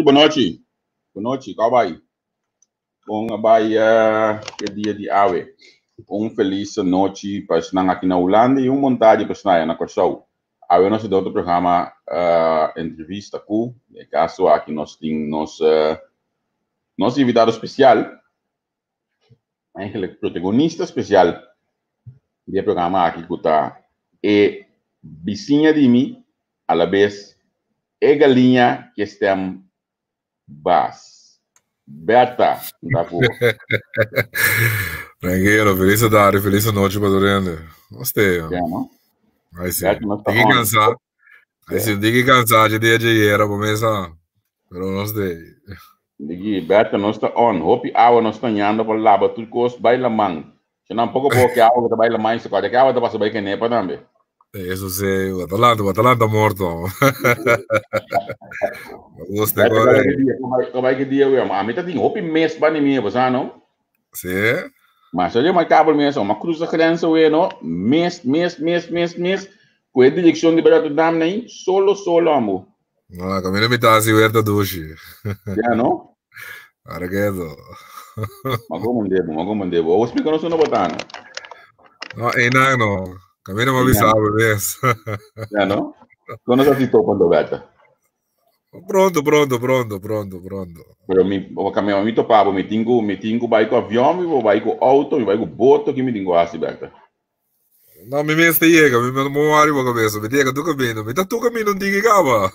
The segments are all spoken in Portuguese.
boa noite. Boa noite, como vai? Bom, vai que dia de ave. Feliz noite para estar aqui na Holanda e vontade para estar na Corsau. Ave nós do outro programa entrevista com, no caso aqui nós temos nosso convidado especial, aquele protagonista especial do programa aqui que está é vizinha de mim, a la vez é galinha que está Bas. Berta, da boa. Tranquilo, feliz tarde, feliz noite para Dorende. Gostei. Não? Aí sim. Tem que cansar. Aí sim, tem que cansar de dia de era para começar. Pero não sei. Digi, Berta, nós está on. Hope água nós está andando para lá, tudo coisa baila man. Se não pouco porque água está baila mais, se pode que água está passando bem que nem para também. Isso sei, o Atalanta morto. Gostei agora. Como é que dia eu amo? A mim tá tem hope mês para mim, você não? Sim. Mas se eu mais cabo mês, uma cruz da criança eu não, mês. Com a direção de Berta Dam nem solo amo. No, cammino mi tasi verta dushi. Já não? Arredo. Mago mandebo. O explico não sono botano. No, no. Cammino ma avisava, ves. Já não? Quando você citou quando Berta? Pronto. Pero o caminho me topava, me tingo vai com avião, me vai com auto, me vai com boto que me tingo assim, Berta. No, mi meste llega, mi non arrivo a cabeça, mi llega tu cammino, mi tu cammino non ti cava.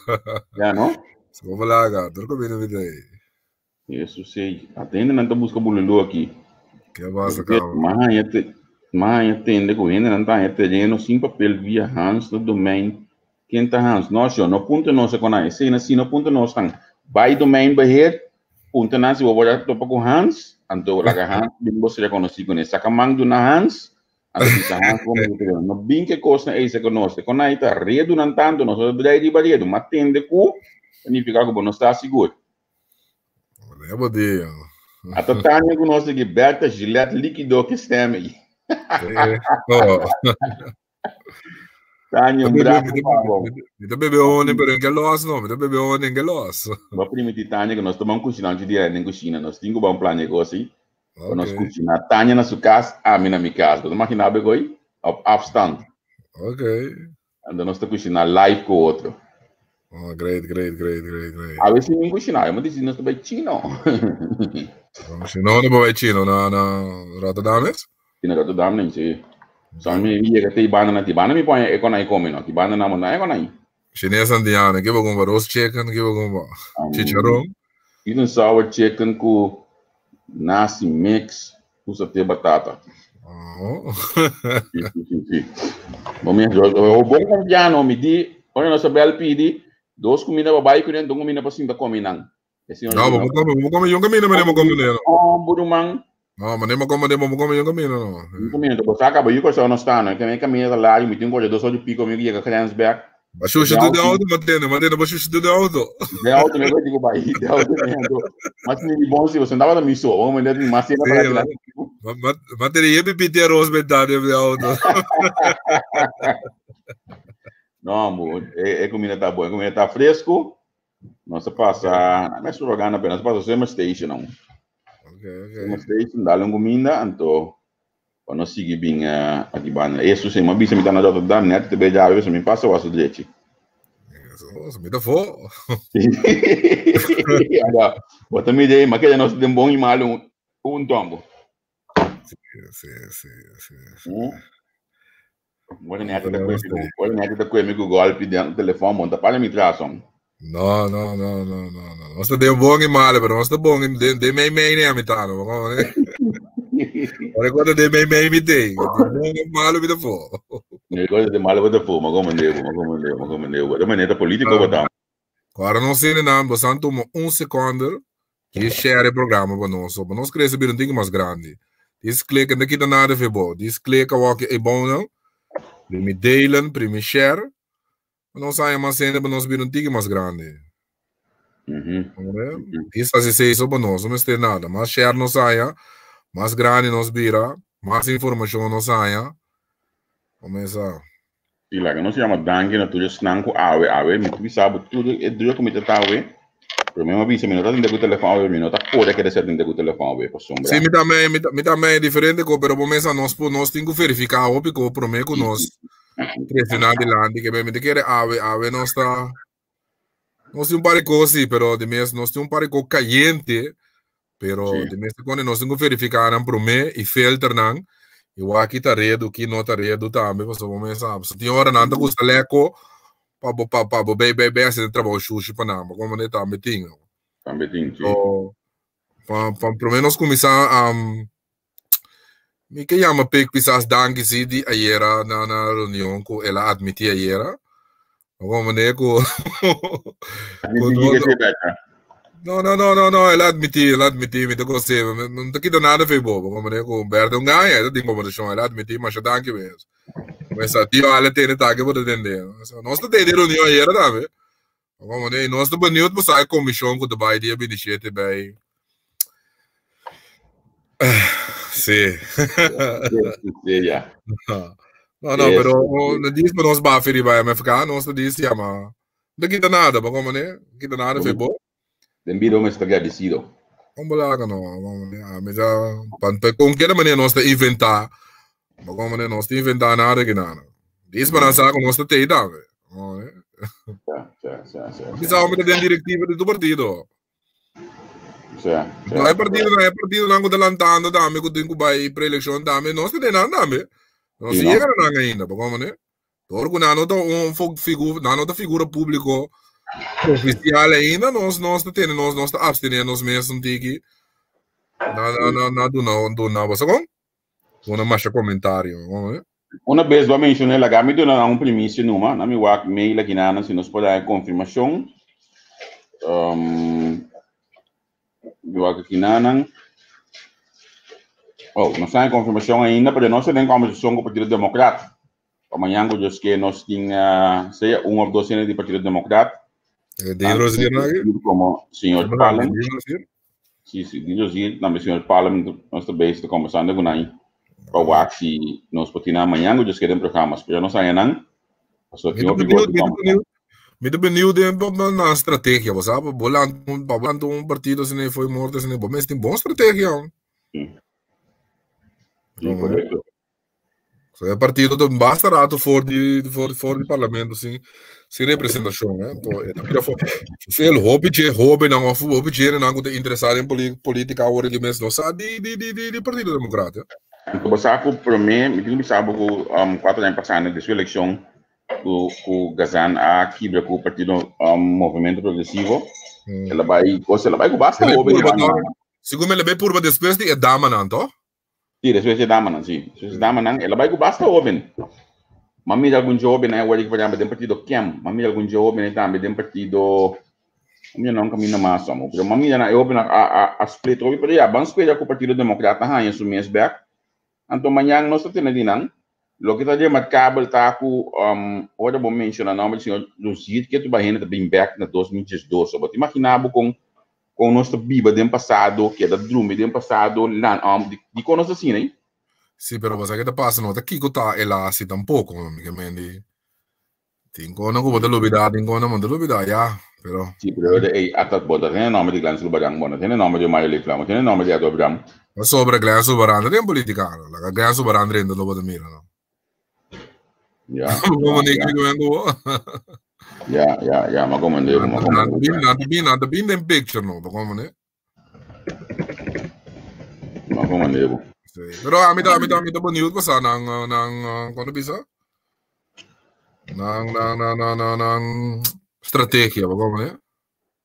Já não? Se vou lá, tu cammino mi dai. Isso sei. Atende não tá busca bululu aqui. Que passa, cava. Mas atende com ainda não tá terreno sem papel via Hans no domain. Quem tá Hans? Nós já no ponto nós com aí, sei assim no ponto nós estão. Vai domain beheer, ponto nós vou olhar topa com Hans, então lá Hans, bem você já conhece com esse sacamang do na Hans. No bem que coisa é isso que nós quando aí tá redo não tanto nós vamos dar de barredo mas tende com significa que não está seguro é bom dia a Tânia que nós aqui Berta Gillette líquido que está aí Tânia me dá bebê ontem pero em que loss não me dá bebê ontem em que loss vou permitir Tânia que nós tomamos cozinha de dia na cozinha nós temos um plano de negócio okay. Nós cozinhamos Tânia na sua casa, a mim na minha casa. Você imagina bem aí? Afstand. Ok. Então nós estamos cozinhando live com o outro. Oh, great. A ver se ninguém cozinha. Eu me disse, nós estamos chino. Não é chino, na Rotterdam? Na Rotterdam, nem sei. Só me ia que tem banana me põe economia come, não. Banana não é economia. Chinês andiano, que vou comprar roast chicken, que vou comprar chicharrão. Isso sour chicken com nasi mix, usa ter batata. Oh. Sim. O bom cambiano me di, olha nossa bela pedi, 2 comidas para baixo, 2 comidas para cima da cominan. Não, vou comer um caminho, mas não vou comer. Oh, burumang. Não, mas não vou comer um caminho, não. Um caminho, você acaba de coisa não está, né? Que caminho lá, me tem um coisa 2 horas de pico, me guia com Kransberg. Mas xuxa de auto, mantendo, mas xuxa de auto. De auto, me vou digo baixo, de auto mesmo. Mas me bom se você andava na missão, vamos mandar uma cena para lá. Mas teria bebida arroz metade de auto. Não, amor, comida tá boa, comida tá fresco. Nossa passa, não é surogana apenas, passa uma station não. Ok. Uma station, dá uma comida, então quando seguir bem aqui bana. Isso sim, uma bicha me tá na dota da net, te beija, isso me passa o aço direito. Isso me dá fome. Agora, bota me dei, mas que nós tem bom e mal um tombo. Sim. Olha net da coisa, amigo golpe dentro do telefone, monta para me tração. Não. Nós temos bom e mal, mas nós temos bom de meio né, amitano. Olha quando de meio me tem. De malo me dá fome. Negócio de malo me dá fome, mas como mandeu. Da maneira política botar. Agora não sei nada, você toma segundo e share o programa para nós queremos saber um mais grande. Diz clica daqui da nada é bom. Diz clica o que é bom não. Prime delen, prime share. Não sai uma cena para nós ver um mais grande. Isso assim sei sobre nós, não tem nada. Mas share não saia, mais grande nos vira, mais informação não saia. Começa. E lá que não se chama dangue, não tudo snanco awe, me tu sabe tudo é duro como tá awe. Pero me avisa, mi nota tiene que teléfono, mi nota puede que ser tiene que teléfono, por sombra. Sim, me também é diferente, pero por mesa nós temos que verificar o pico, por mim, que nós pressionar de lá, que me quer ave nós está nós temos um parico sim, pero de mês nós temos um parico caliente, pero de mês quando nós temos que verificar não por mim e filter não, e o aqui tá redo, que não tá redo também, você por mim sabe, se tem hora não tá custa leco, para bebê assim trabalho sushi para não, como não tá metinho. Também sim. Por menos começar me que chama pek pisas danke si di ayera na reunião com ela admitia ayera como né com não ela admitiu me tocou ser não tá aqui nada foi bobo como né com Berto ganha eu tenho como deixar ela admitiu mas danke mesmo mas a tia ela tem tá que pode entender nós tá tendo reunião ayera também como né nós tá bonito para sair comissão com o Dubai dia iniciative bem Sì. Sì, yeah. No, però non dici che non sbaffi vai a MFK, non sto dicendo, ma non kita nada, ma come ne? Kita nada foi bom. Dembiro me staga decido. Come lá que não, mas já com que maneira nós está inventar, mas como ne nós está inventar nada que nada. Diz para nós que nós está teida, velho. Bisa o me da diretiva do partido. Não é partido não que adelantando dame que tem que vai pré-eleção dame nós tem nada dame nós chega não ainda como né todo que não tá figura público oficial ainda nós tá abstenendo nós mesmos tiki não você como uma mais comentário uma vez eu mencionei lá que me deu um primício numa na minha work mail aqui na se nós podemos confirmação eu aqui não tem confirmação ainda, mas nós temos confirmação com o Partido Democrata. Amanhã eu disse que nós tínhamos ou dois cenas do Partido Democrata. Como senhor Parliament. Sim, também senhor Parliament, nós também estamos conversando com ele. Para ver se nós podemos amanhã, eu disse que temos programas, mas não sei ainda. Me benieuwd na estratégia, você sabe? Bolando partido se nem foi morto, se nem bom, mas tem boa estratégia. Correto. É partido do basta rato fora de parlamento, assim, sem representação, né? Então, se ele hobby não está interessado em política agora de mês, não sabe de Partido Democrata. Então, você sabe, para mim, me sabe que 4 anos passados, da sua eleição, o Gazan aqui com o partido Movimento Progressivo ela vai com basta hobby segundo ele vai por depois de dama não to sim depois de dama não ela vai com basta hobby mami algum jovem né hoje que vai dentro partido Kem mami algum jovem também dentro partido minha não caminha mais só mas mami na eu a split hobby para já vamos pegar com o Partido Democrata aí assumir esse back então amanhã nós temos dinang lo que está de marcável tá com outra bom mencionar nome do senhor Lucid que tu vai ainda bem back na 2012 só te imaginava com nosso biba do passado que é da drum do passado lá de conosco assim né sim pero você que tá passando aqui que tá ela assim tampouco que me tem coisa que pode olvidar tem coisa não pode olvidar já pero sim pero até bota tem nome de Glanço Barang bom tem nome de Mario Leclerc tem nome de Adolfo Bram sobre Glanço Barang tem política lá Glanço Barang ainda não pode mirar não Ya, mas como ande, nada bem nem picture não, como né? Mas como ande? Pero a mim tá bonito passar nang quando bisa? Nang estratégia, como né?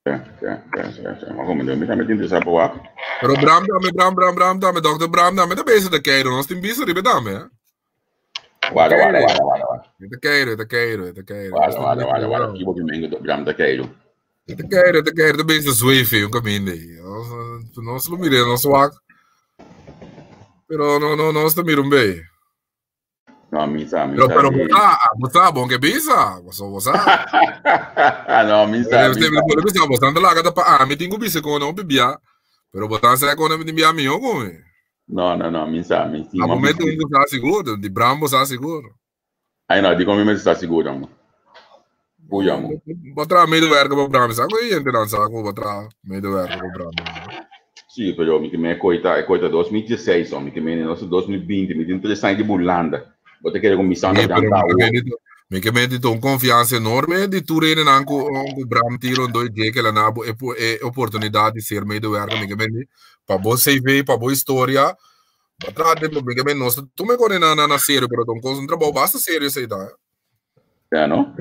Mas como ande, me tá metendo essa boa. Pero Bram, Dr. Bram, dame da base da Cairo, nós tem bisa ribe dame, Guarda. Te quero. Guarda. Que movimento do Bram da Cairo. Te quero, da base da Swift, um caminho aí. Nós não miramos, nós wak. Pero nós estamos mirando bem. Não, misa. Pero você bom que bisa, você. Não, misa. Você anda lá cada pa, me tenho bisa com não bebia. Pero você sai com não bebia meu como. No, misa. A momento que está seguro, de Brambo está seguro. Aí não, de como está seguro, mano. Cuiamo. Potrà medewerker op Brahms. Ako iente dan saco potrà medewerker op Brahms. Sì, però mi è coita 2016, so, mi è nostro 2020, mi è interessante di Bullanda. Potete che commissione da mi che metti un confianza enorme di tu reden anche un Bram tiro doi che la nabo e opportunità di ser medewerker mi che metti pa bo CV, pa bo storia. Potrà de mi che metti nostro tu me corre na serio però un cosa un trabalho basta serio sei da. No?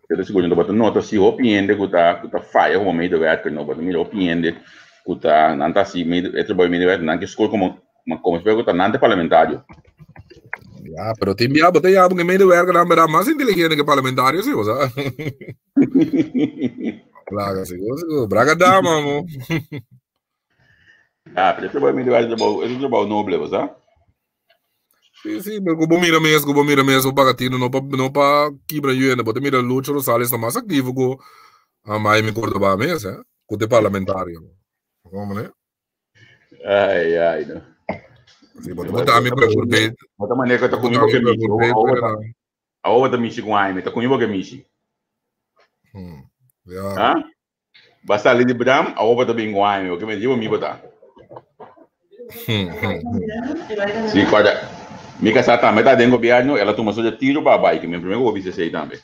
Pero siguro no bato nota si opiniende kuta fire como medewerker no bato mi opiniende kuta nanta si trabalho medewerker nanke school como espero kuta nante parlamentario. Ja, pero te enviaba te ya porque medewerker dan era más inteligente que parlamentario sí, o sea. Claro, seguro, braga dama, mo. Ah, pero trabalho medewerker é um trabalho nobre, você? Sì, como mira mesmo pagatino no pa quebra yuene, bote mira Lucho Rosales no mais ativo go a mai me Córdoba mesmo, com o parlamentário. Como né? Ai, não. Sim, botar me por bem. Botar maneira que tá comigo que mishi. A outra tá mishi com ai, tá comigo que mishi. Ah? Basta ali de Bram, a outra tá bem com ai, o que me digo me botar. Sim, quadra. Mica sa também tá dentro do governo, ela toma só de tiro para baixo, que meu primeiro ouvi sei também.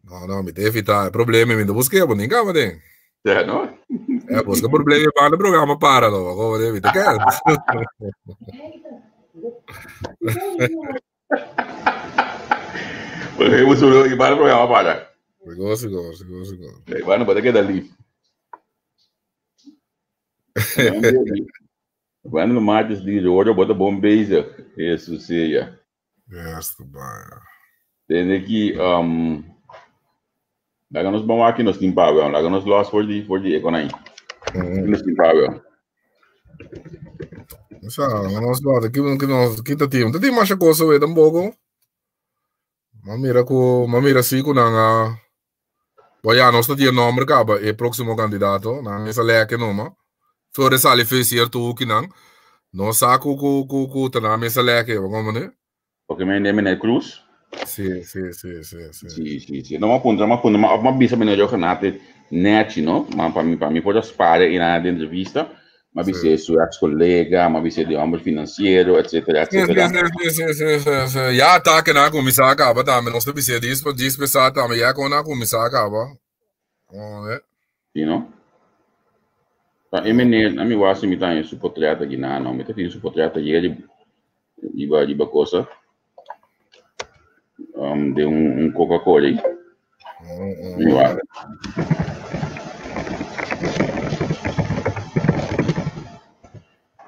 Não, me deve evitar problema, me busquei, mas ninguém vai ter. É, não? É, busca problema para o programa para, não, agora deve ter que. Porque eu sou o para o programa para. Gosto. Vai não pode que dali. Quando mais diz hoje eu boto bom beijo, isso seja. Yes, bem. Tem que lá nos bom aqui nos Zimbabwe, lá nos lost for the economy. Nos Zimbabwe. Sa, nos lost que tá tem mais coisa aí tampouco. Mamira sigo na Boia nós tá tinha nome acaba é próximo candidato, na essa leque numa. Fora sali fez certo que não saco com tá na mesa leque, como né? Porque me nome Cruz. Sim. Não uma bisa menor eu canate net, não? Mas para mim pode aspirar e na entrevista, mas bisa seu ex-colega, mas bisa de âmbito financeiro, etc. Sim. Já tá que na comissão acaba, tá? Mas nós temos bisa disso pensar, tá? Mas já com na comissão acaba. Né? Sim, não? Tá, a mim acho que tá em suportreata aqui não, me tá em suportreata aí de coisa. De Coca-Cola aí.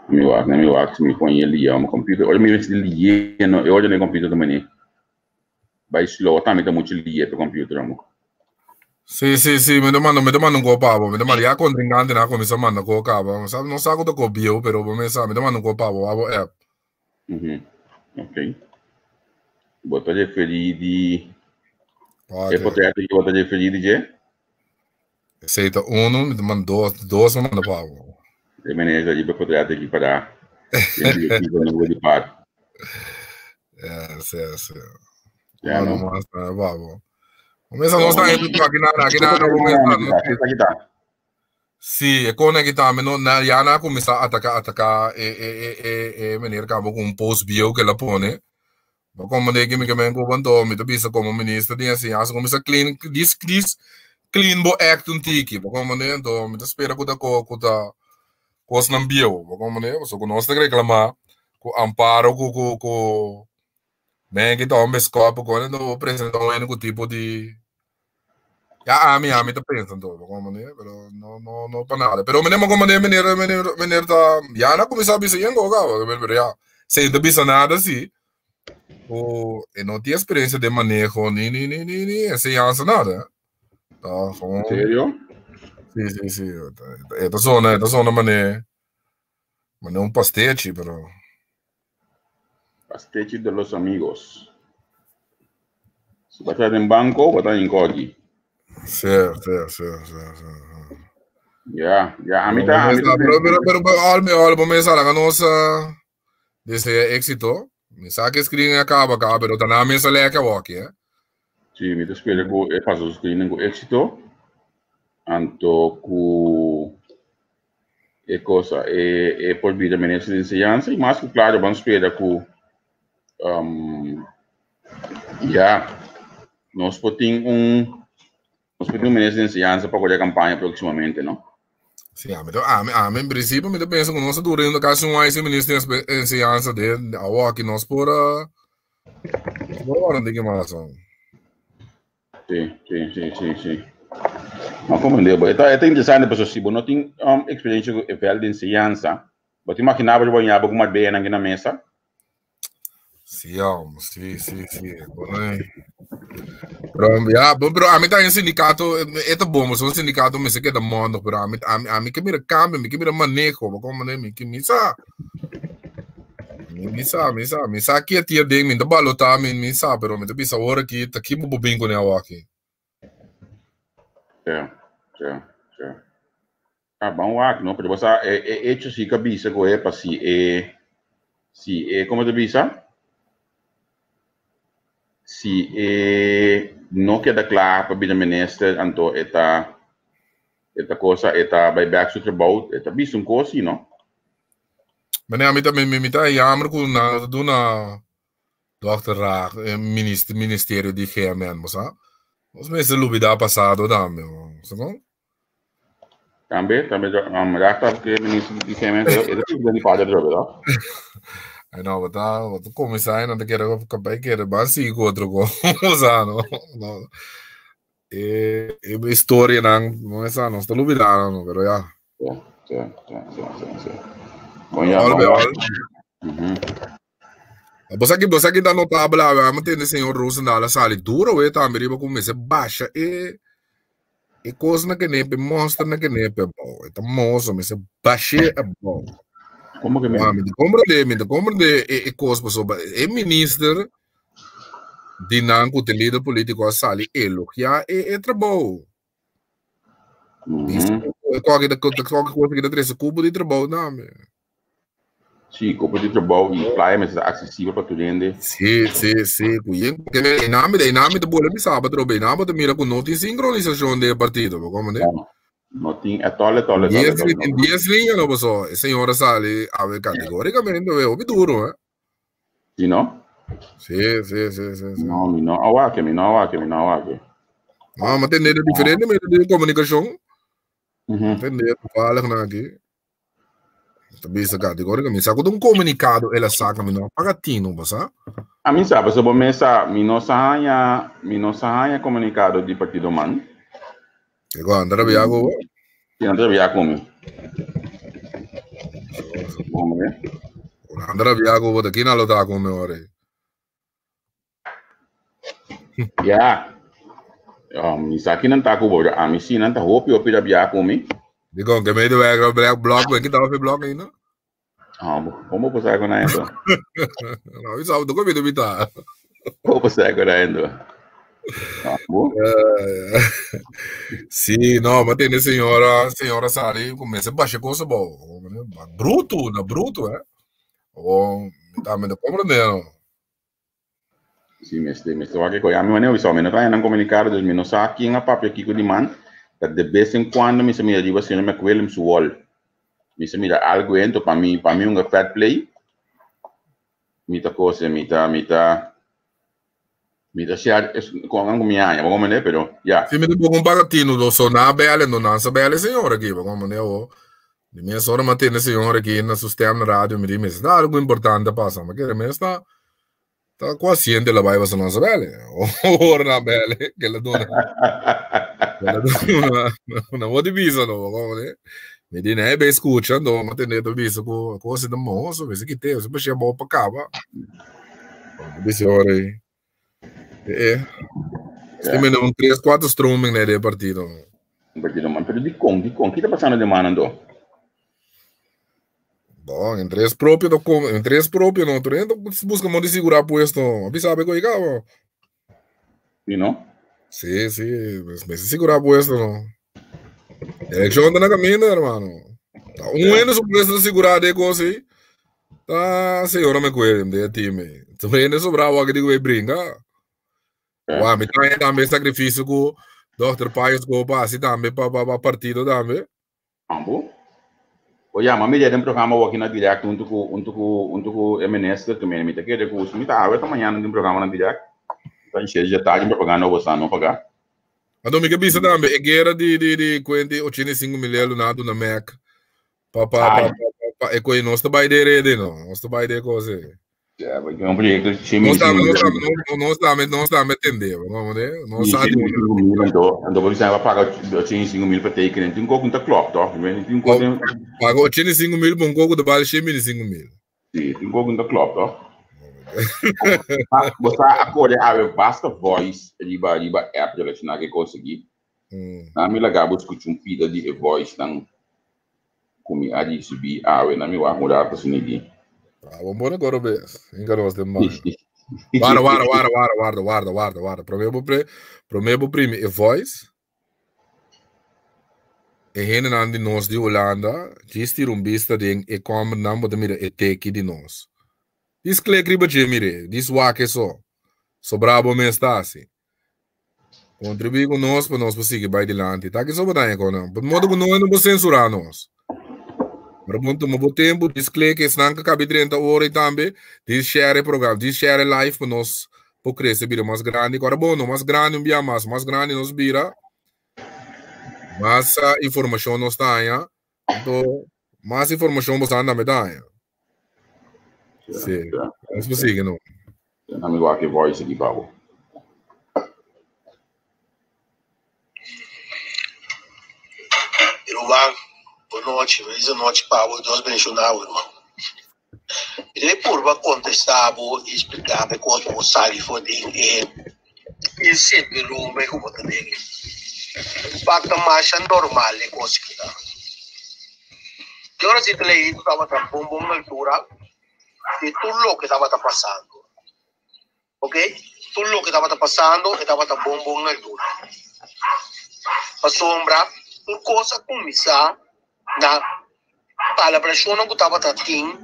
Meu acho me põe ele um computer. Olha me ele eu olho no computer também. Vai slow, tá me dá muito lié pro computer, amor. Sim, me demanda um copavo, me demanda já contrincante na comissão manda copavo, sabe, não sabe do copio, pero me sabe, me demanda um copavo, abo app. Ok. Bota referir de é portanto que bota referir de aceita me demanda dois me manda pavo. É maneira de portanto aqui para de par. Sim. Já não. Mas pavo. Começa não está indo aqui nada começa. Sim, é conectar, mas não já na começa a atacar maneira cabo com post bio que ela põe. Como de que me levantou, me bisa como ministro de assim, as começa clean bo act um tiki, como né, então me espera que tá coisa não bio, como né, só que nós tem que reclamar com amparo com bem que tá um escopo quando o presidente um tipo de a mim tá pensando como né, pero não para nada, pero me lembro como né, maneira tá já na começa a bisa yango cara, já sem da bisa nada assim. Não tinha experiência de manejo, nem ensinança, nada. Tá, sério? Sim. Esta zona mané um pastete, pero... Pastete de los amigos. Se vai estar em banco, vai estar em código. Certo. Já, a mim tá... Pero, olha, vamos pensar, a nossa... Desse êxito... Me sabe que escrevem acaba, pero tá na mesa leque walk, Sì, mi spiego e faccio screening con esito, anto cu e cosa e poi video ministro di insegnanza, mas claro, vamos spiega cu ja, nós podemos ministro de enseñanza para a campanha proximamente, não? Sim, em princípio, eu penso que nós estamos indo caso um esse ministro de enseñanza de aqui nós por agora que mais Sim. Mas como devo, é interessante para você, não tem experiência com o de enseñanza, mas imaginava que eu ia com bem aqui na mesa. Sim. Pero a mim tá em sindicato, é bom, mas o sindicato me se queda mundo, pero a mim que mira cambio, me que mira manejo, como me que misa aqui a tia de mim, da balota misa, pero me bisa hora aqui, tá aqui bo bingo né aqui. Ah, bom, não, porque você é hecho se cabeça com é para se como te bisa? Se não queda claro para o ministro, então esta coisa, esta buyback do trabalho, esta bisa coisa, não? Mas a mim também me tá jammer com na do na Dr. Raak, Ministério de Higiene, moça. Os meses lubida passado da meu, sabe? Também, rasta porque o ministro de Higiene é tudo de falha de jogo, Ai não, vou começar ainda que era capaz que era base com outro coisa, não. É história não é só não está lubida não, pero já. Sim. Você aqui dá notável, mas tem o senhor Rosendahl a sala duro, e também riba começa baixa e coisa que nem mostra na que nem bom, então moço, mas baixa é bom. Como que me compreende e coisa sobre é ministro de não que o líder político a sala elogia é trabalho. Isso qualquer coisa que dá 3 cubo de trabalho não. Sim, copo de trabalho e praia, mas acessível para todo mundo. Sim. Porque em nome do bola me sabe trobe, nome do mira com não tem sincronização de partido, como né? Não tem, é tole. Dias linha não passou, senhora sale a ver categoricamente é o duro, Sim, não? Sim. Não, awake. Ah, mas tem nada diferente de comunicação. Tem nada fala que aqui. Também se categoricamente, sabe quando comunicado ela saca me não pagatino, basta? A mim sabe, se você me não saia comunicado de partido man. Igual andar viago. Sim, andar viago como. Vamos ver. Andar viago vou daqui na luta com meu hora. Ya. Mi sa aqui não tá com o a mim sim não tá hopi da viago como. Digo que meio é blog, que tava no blog ainda. Como você agora ainda? Não, isso do que me tá. Como você agora ainda? Sim, não, mas tem senhora Sari começa a baixar coisa boa, bruto, é? Ou tá me compreendendo? Sim, mestre, que coisa a minha maneira só, não tá ainda comunicado, dos menos aqui na papel aqui com de man. De vez em quando me se mira digo assim, me coelho me suol. Me se mira algo então para mim fair play. Mita coisa, mita share com a minha, vamos ver, pero já. Se me deu um bagatino do sonar bela, não sabe senhora aqui, vamos ver o de minha senhora mantém senhora aqui na sistema rádio me diz, dá algo importante passa, mas que me está consciente la vai você não sabe, ora na bela, que ela dona una voce divisa no come mi dice ne be escuchando ma tenete visto cose da mozo vedi che te se poi boh pa cava dice ora stiamo in un 3-4 streaming nel partito man pero di con che sta passando de manando bom in 3 proprio non tornando busca modo di segurar puesto vi sabe coi cavo you know. Sí, me segura puesto, ¿no? Elección de la camina, hermano. Un año supuesto segurar de cosas, tá, senhora me cuida de time. Tu vende sobrava que digo brinca. Uau, me também sacrifício com Dr. Paios go base também para partido também. Ambo. Oya, mami dia tem programa aqui na direct untuk MNS também, me tá querendo com isso, me tá agora amanhã tem programa na direct. Então já tá de propaganda você não pagar. A domingo bisa também, é guerra de 85 milhões nada na Mac. É coisa nós vai de rede não, nós vai de coisa. É, porque é um projeto de nós também entendemos, vamos ver, nós sabemos. Então você vai pagar 85 mil para ter cliente, tem um pouco da clock, tá? Paga 85 mil para um pouco de vale 5 mil. Sim, tem um pouco da clock, tá? Você acorda a basta voice riba app de relacionar que conseguir. Na minha legal escutar pida de voice não como a de subir na minha mudar para sinigi. Vamos embora agora ver. Enganou demais. Guarda. Primeiro primo é voice. E hene nan de nós de Holanda, diz um vista de e como não pode mirar e teki de nós. Diz que riba de mire, diz wake so brabo me está assim. Contribui com nós para nós conseguir vai adiante. Tá que só botar aí com não. Por modo que não vou censurar nós. Mas muito mau tempo, diz que senão que cabe 30 horas também, diz share programa, diz share live para nós para crescer bira mais grande. Agora bom, mais grande um mais grande nós bira. Mas informação não está aí, então mais informação você anda medalha. Sim, vamos prosseguir não. Amigo aqui voice aqui Pablo. Boa noite, Pablo, nós mencionamos, irmão. Ele por contestar, explicar como o Sari foi e sempre o meu como também. Pacta marcha normal é coisa que dá. Eu não sei que ele estava bom na altura de tudo o que estava passando, ok? Tudo o que estava passando estava bom na altura. A sombra, uma coisa começar na celebração que estava tendo,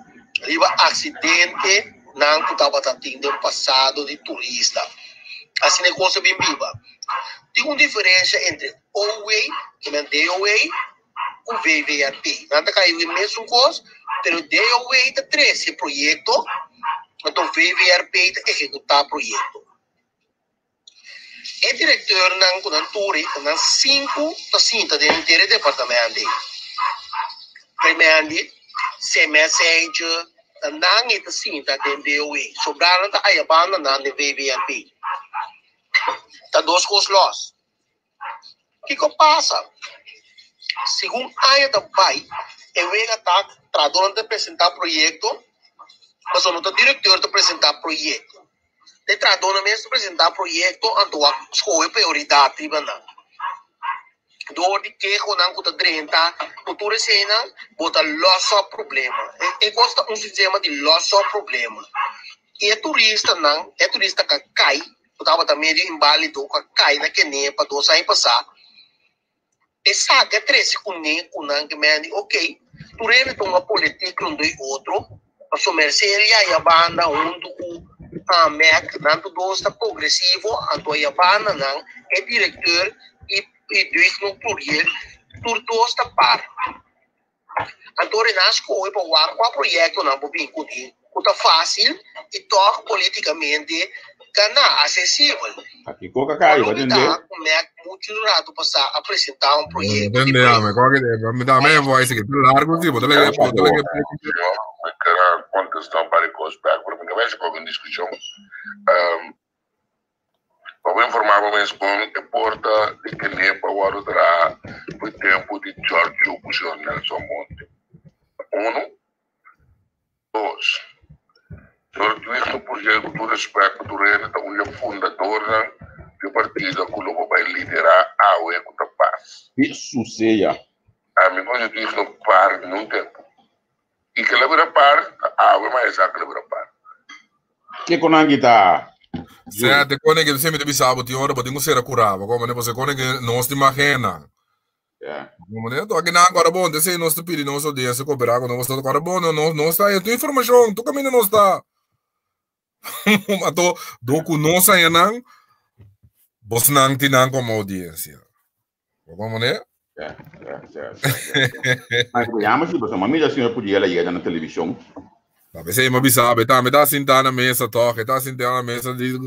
riba acidente não que estava tendo no passado de turista. Assim é coisa bem viva. Tem uma diferença entre OWAY, que é DOA, e o VVRP. Não está caindo a mesma coisa, mas o DOA está 13 projetos, então o VVRP está executar projeto. O diretor não conanturi, não 5 está dentro do departamento. Primeiro, se message, não está cinta dentro do DOA. Sobraram está aí a banda não do VVRP. Tá duas coisas lá. O que passa? Segundo a área da pai, eu venho estar traduzendo de apresentar projeto, mas eu não estou diretor de apresentar projeto. De traduzir mesmo apresentar projeto, então a escolha prioridade, do de que quando não está drenta, cultura cena, bota losso problema. E gosta sistema de losso problema. E é turista que cai. Estava também de inválido, cai na que nem para dois anos passar. E sabe, 13 com nem, que me diz, ok, tu rende uma política um do outro, a sua mercearia e a banda, do a MEC, não do está progressivo, a tua banda, não, é diretor e dois no pluriel, tu dois está par. Então, renasce com o projeto, não, bem, está fácil e toca politicamente. Cana acessível. Aqui coca cai, vai entender. Como é muito durado passar a apresentar um projeto. Entender, mas qual que é? Me dá meia voz aqui, largo tipo, tu lhe quero contestar para coisas, porque me vejo com uma discussão. Vou informar vocês com a porta de que nem para o outro o tempo de George Bush Nelson Monte. 1, 2. Sobre este projeto do respeito do reino, o fundador do partido que o vai liderar a Eco da Paz. Isso seja. A minha coisa diz no par num tempo. E que leva a par, a Eco mais a que leva a par. Que conangue tá? Certo, quando que sempre deve saber que hora pode ser curava, como né você quando que nós te imagina. Como né, tô aqui na agora bom, desse nós te pedi nós audiência cooperar com nós agora bom, não está aí, tua informação, tu caminho não está. Mas do que não sai não Você não tem nada como audiência. Vamos, né? Mas programa se você mamãe já senhora podia ela ir na televisão. Tá, você me sabe, tá? Me dá sentar na mesa, toque, tá sentar na mesa de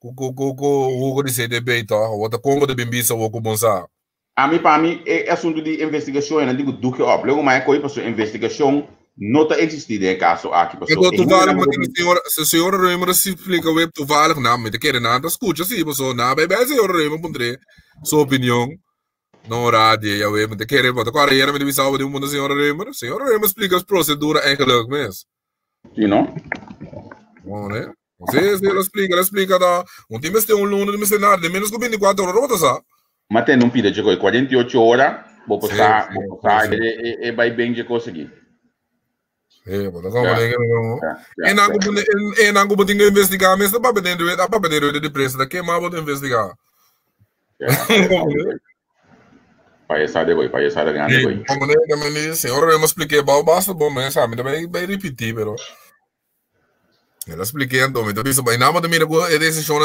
o de CDB, tá? O da Congo de Bimbisa, o que bom sabe. A mim para mim é assunto de investigação, eu não digo do que ó, logo mais coisa para sua investigação não está existindo em caso aqui para sua. Tu fala, mas se a senhora Reimer se explica o tu fala, não, me te quer nada, escuta sim, você não, bem, a senhora Reimer pondré sua opinião. No rádio, eu me te quer, mas agora era me de visão de uma senhora Reimer explica as proceduras eigenlijk mesmo. Sim, não? Bom, né? Você explica da um time tem lunes de cenário de menos que 24 horas, você sabe? Mas tem um pedido de 48 horas, vou passar e vai bem de conseguir. Mas como é não como tem que investigar, mas para poder de preço daqui mais vou investigar. Palhaçada grande boy. Como é que me diz, senhora, eu me expliquei basta bom, mas sabe, também vai repetir, pero ela expliquei então, me disse, mas não, mas mira, é decisão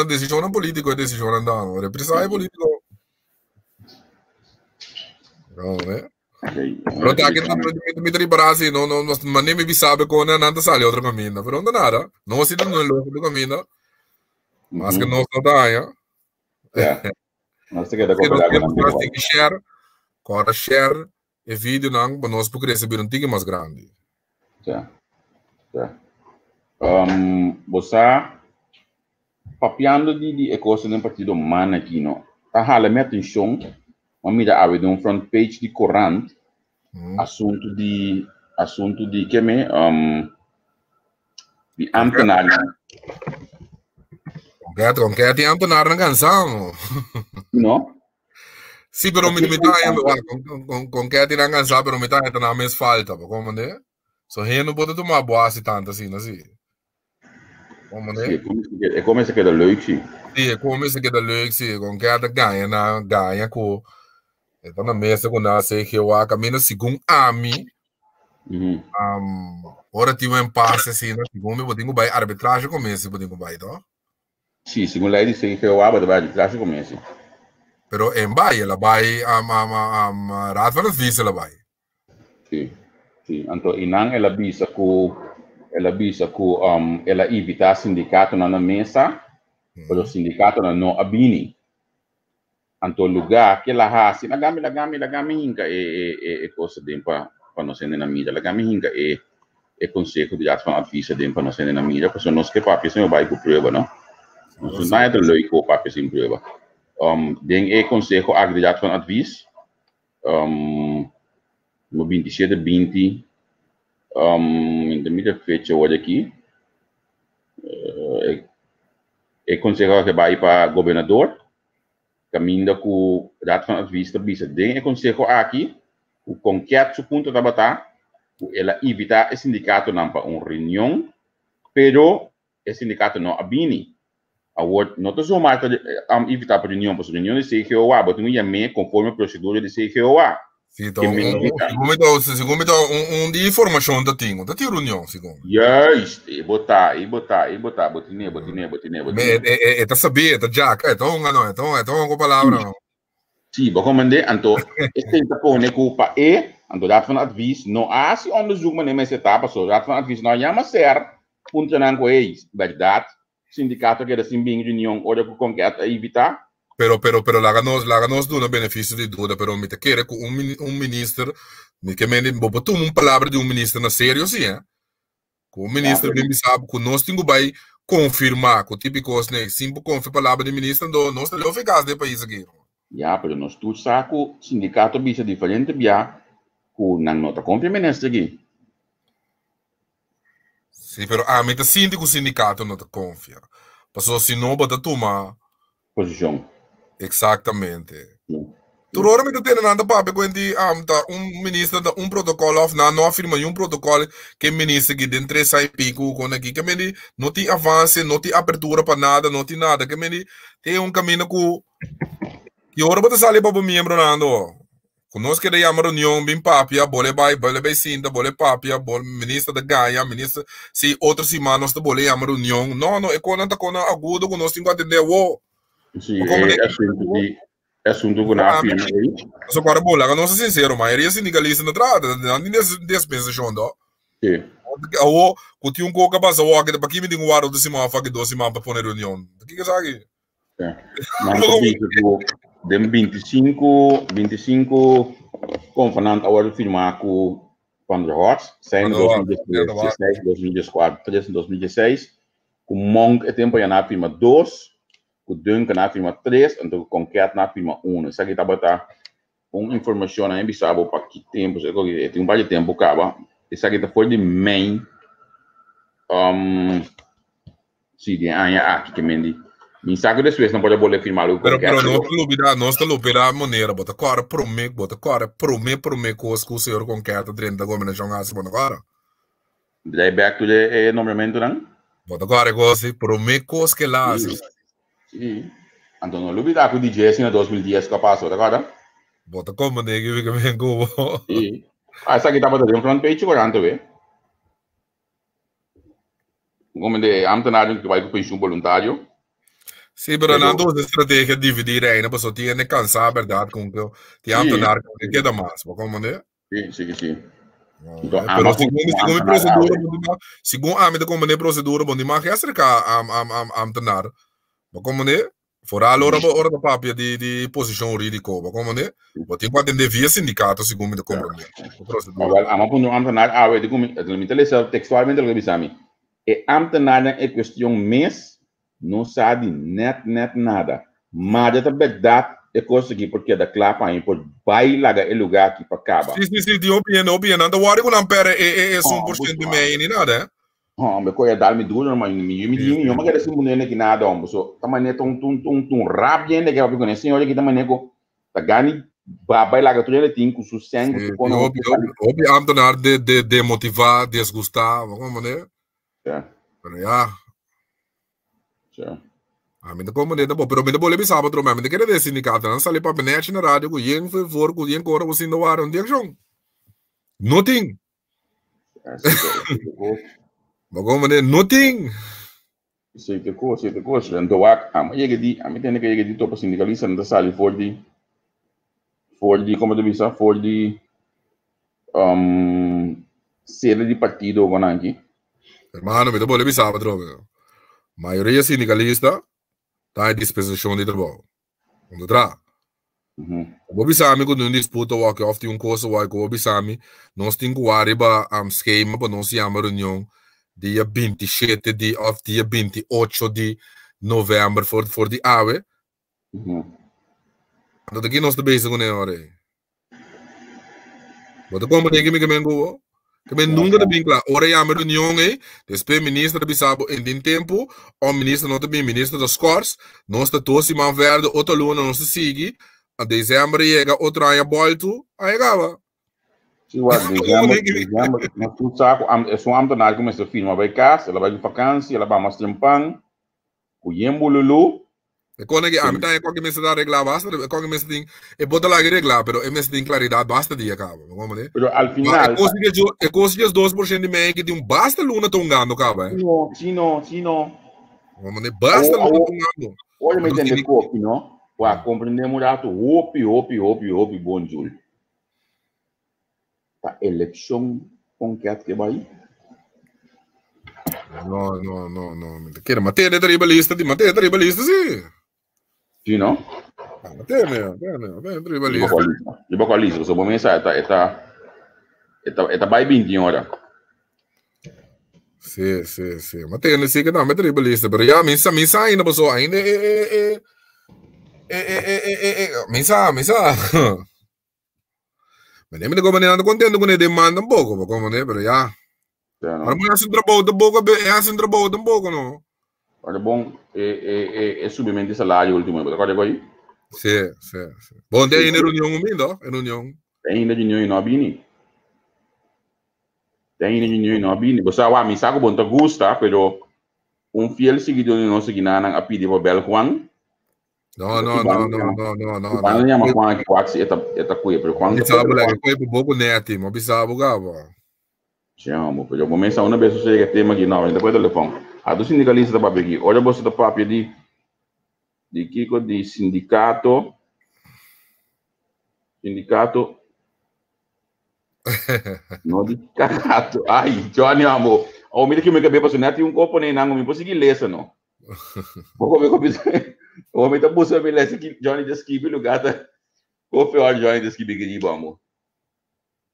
política, é decisão não, é precisa político. Não, né? Pero tá que me tribara assim, não, mas nem me sabe quando nada sai outro caminho, pero não nada, não se não é louco do caminho, mas que não está aí, é. Nós temos que share, agora share e vídeo não, para nós poder receber tigre mais grande. Tá. Você papiando de coisa do partido man aqui não, tá halame atenção. Uma mira a ver um front page de Coran, assunto de que me de antenário. Com que tem antenário na canção. Não? Sim, pero me tá com que tem na canção, pero me tá na mesma falta, como né? So he não pode tomar boa assim tanto assim. Como né? É como se queda leuk sim. Sim, é como se queda leuk sim, com que ganha com então na mesa quando a sei que eu a caminho segundo a mim ora tive um impasse assim na segundo eu tenho vai arbitragem começa eu tenho vai então sim segundo lei sei que eu abro vai arbitragem começa pero em vai ela vai raad van het vice ela vai sim então inang ela bisa ku ela evita sindicato na mesa pero sindicato não abini anto lugar que ela hasi lagami hinga e coisa de para não ser na mídia lagami hinga e conselho de ação avisa de para não ser na mídia porque nós que papi sem vai com prova não não é de lei com papi sem prova den conselho agregado van advies no 27-20 in de mídia fecha hoje aqui conselho que vai para governador caminho com o Raad van Advies da Bisa. Den conselho aqui, o concreto ponto da batalha, ela evitar o sindicato não para uma reunião, pero o sindicato não abini. Não estou só mais evitar para reunião, porque reunião de CGOA, mas tem que conforme a procedura de CGOA. Então, segundo de informação da tinha reunião, segundo. Yes, e botar, botine. Tá saber, tá já, então com palavra. Sim, vou comandar, então, este tapone culpa ando Raad van Advies, não há se onderzoek maar nessa etapa, so Raad van Advies não chama ser, ponto não com eles, verdade, sindicato que era assim bem reunião, olha que concreto evitar. Pero láganos do benefício de dúvida, pero me te quer com ministro, me que me botou uma palavra de ministro na sério, sim, é? Com ministro bem sabe que nós temos que confirmar, com típico né, simples confirmar palavra de ministro, nós temos eficaz de país aqui. Pero nós tu saco sindicato bisa diferente bia, com não nota confirma neste aqui. Sim, pero me te sinto que o sindicato não te confia, passou se não bota tomar posição. Exatamente. Tu ora me tem nada para quando ministro da protocolo of não afirma protocolo que ministro que dentro 3 sai pico com aqui que me não tem avanço, não tem abertura para nada, não tem nada que me tem caminho que ora bota sair para membro nando. Conosco que uma reunião bem papia, bole vai cinta, bole papia, bole ministro da Gaia, ministro se outra semana nós bole uma reunião. Não, é quando tá com agudo conosco tem que atender Sim, é assunto que na firma aí. Só para bolar, não sou sincero, mas maioria sindicalista na trata, não tem dispensação do. Sim. O que tinha coca passa o que para que me diga o aro do cima fa que 12 para pôr reunião. O que sabe? Mas dem 25 confanante agora firmar com Pandra Horts, sai em 2016, 2014, 3 em 2016, com Monk é tempo na firma 2, com Duncan na firma 3, então com Cat na firma 1. Isso aqui tá botar uma informação aí bisabo para que tempo, tem um par de tempo acaba. Isso aqui tá fora de main sim, de aqui que mendi. Mi sa che adesso non voglio voler firmare però non sta l'opera monera, bota cara pro me cos cu senhor com carta 30 come ne jonga se bota cara. Dai back to the normalmente non? Bota cara così pro me cos che la. Sì. Antonio Lubida con DJ sino 2010 che passa, d'accordo? Bota come ne che vengo. Sì. Sa che stava da un front page 40 ve. Come de ambtenario che vai con pensione volontario. Sì, però non è strategia dividere, non posso dire ne cansa verdad con che ti ambtenario che chiede massimo, come ne? Sì. Però secondo procedura, secondo come ne procedura, buon di ma che essere ca ambtenario. Ma come ne? Fora allora ora da papia di posizione ridicolo, ma come ne? Ma ti quando devia sindicato secondo me come ne? Procedura. Ma appunto ambtenario, di come mi telesa textualmente lo che bisami. E ambtenario è questione mês não sabe net nada. Mas é verdade é coisa aqui porque da clapa aí por bailar é lugar aqui para acabar. Sim, de opinião, anda o que não pera é 1% de meio nem nada. Me coia dar me duro, mas me eu quero assim mulher que nada, so também tum rabia né que eu conheço, olha que também nego tá gani bailar tudo ele tem com sangue com obi amtonar de motivar, desgustar, como né? Pero a mim como né, pero me boleh bisa patro, me quer dizer sindicato, não sale para benete na rádio, com yen favor, com yen cora, você não var, onde é que são? Nothing. Mas como né, nothing. Sei que coisa, então a mim tem que ir topa sindicalista, não sale for de como tu bisa, for de sede de partido ou aqui. Hermano, me boleh bisa patro. Maioria sindicalista está em disposição de trabalho. Onde está? O Bobisami, quando não disputa o que off de coisa, o Bobisami, nós temos que arriba esquema para nós chamar reunião dia 27 de off dia 28 de novembro for de AWE. Então aqui nós estamos com ele agora. Mas como é que me mengo? Que nunca de vincula. Ora ja met reunião aí, depois ministro bisabo em tem tempo, o ministro não também ministro dos scores, nós tá todos man verde, outro luna nós sigue, a dezembro chega outro ano volto, aí acaba. Sim, dezembro, nós tudo saco, é só ambtenario começa a firma vai casa, ela vai de vacância, ela vai mais tempão, o yembo lulu. E quando que a mitad é qualquer mês da regla basta, qualquer mês tem é bota lá que regla, pero é mês tem claridade basta dia acaba, como né? Pero al final é coisa 2% de meio que tem basta luna tongando acaba, Sim, não. Como né? Basta luna tongando. Olha, me entende copo, não? Para compreender murato, opi, bom jul. A eleição com que vai? Não. Quero matéria tribalista, sim. Sim, não? Matéria, tribalista. Eu vou com a lista, só vou mensar, vai 20 horas. Sim. Matéria, sim que não, mas tribalista, pero já, missa ainda, pessoal, ainda missa. Mas nem me como nem ando contento com a demanda um pouco, como né, pero já. Mas não é assim trabalho um pouco, não. Olha, bom, é subimento de salário último, agora vai? Sim. Bom, tem ainda reunião ainda, reunião. Tem ainda reunião não abini. Você vai me saco bom, tá gusta, pero fiel seguidor de nós aqui na a pedir para Bel Juan. Não. Não chama Juan que quase eta coisa, pero Juan. Sabe lá que foi pro pouco net, mas bisabo gava. Chamo, pero vou começar uma vez você que tema aqui não, depois do telefone. A do sindicalista da papel aqui, olha você da papel de de Kiko de sindicato no di cagato. Ai, Johnny amo. O mi que me cabe para sonar um copo nem não me consegui ler isso não. O me tá buscando me ler que Johnny descreve lugar da copo or Johnny descreve que vamos.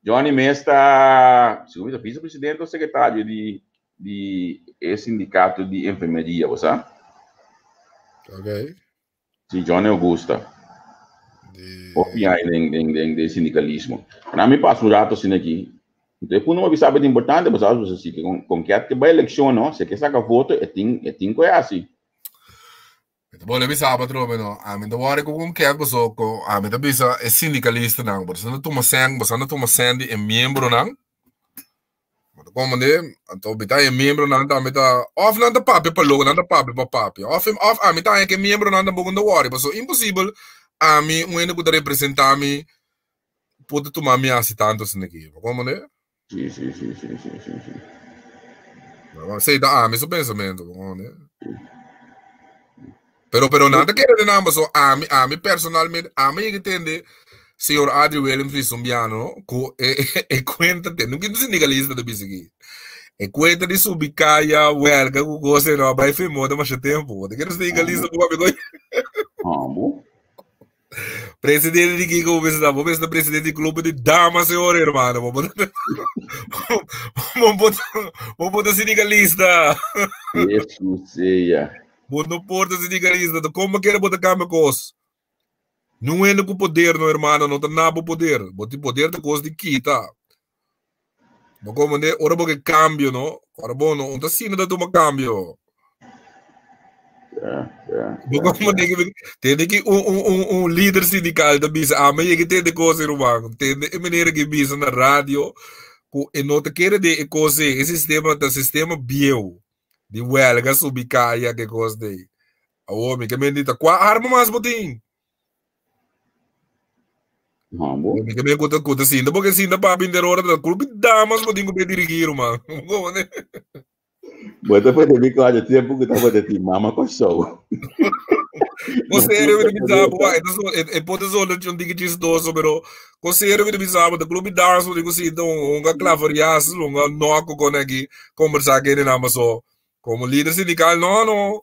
Johnny Mesta, segundo vice-presidente ou secretário de sindicato de enfermaria, você sabe? Ok. Sim, Johnny Augusta. Opiar de sindicalismo. Para mim, passa um rato assim aqui. Então, quando uma visão é importante, mas às vezes, com que vai eleição, não? Se quer sacar voto, é tinco é assim. Então, eu visava para trocar, não? A mim, da hora que eu quero, a mim, da bisa é sindicalista, não? Mas não toma sangue, é membro, não? Mas como né? Então, bita é membro, não? Então, bita off não da papi para logo, não da papi para papi. Off, a mim, tá é que membro, não da boca da hora, mas impossível. A mim, um eno que representar me pode tomar minha assistente assim aqui. Como né? Sim. Sei da a mim, seu pensamento, como né? Pero nada quer dizer nada, mas a mim personalmente, a mim que entende, senhor Adri Williams foi zumbiano, que conta de, não que não sindicalista da bisaqui. É conta de subicaia, huelga, que gosta não vai fer moda mais tempo. De que não sindicalista do amigo. Amo. Presidente de Kiko, vou ver se presidente do clube de damas, senhor, irmão. Vamos botar sindicalista. Jesus, seja. Não porta sindicalista. Como quer botar câmbio coisa? Não é no poder, não, irmão. Não tem nada poder. Botar poder de coisa de quita. Mas como é? Ora, porque cambio, não? Ora, bom, não está sendo de tomar cambio. Tem que líder sindical da bisa, mas que tem de coisa irmão, tem de maneira que bisa na rádio, e não te quer de coisa, esse sistema bio de huelga subicaia que coisa de, o homem que me diz, qual arma mais botim? Vamos. Que me conta assim, porque assim da para vender hora da clube dá mais botim que dirigir, mano. Bota para ter que olha tempo que estava de ti mama com show. Você era o bizarro, é pode só não tinha um digit doce, pero você era o bizarro da clube dance, digo assim, então clavarias, noco com aqui conversar aqui na Amazon, como líder sindical, não.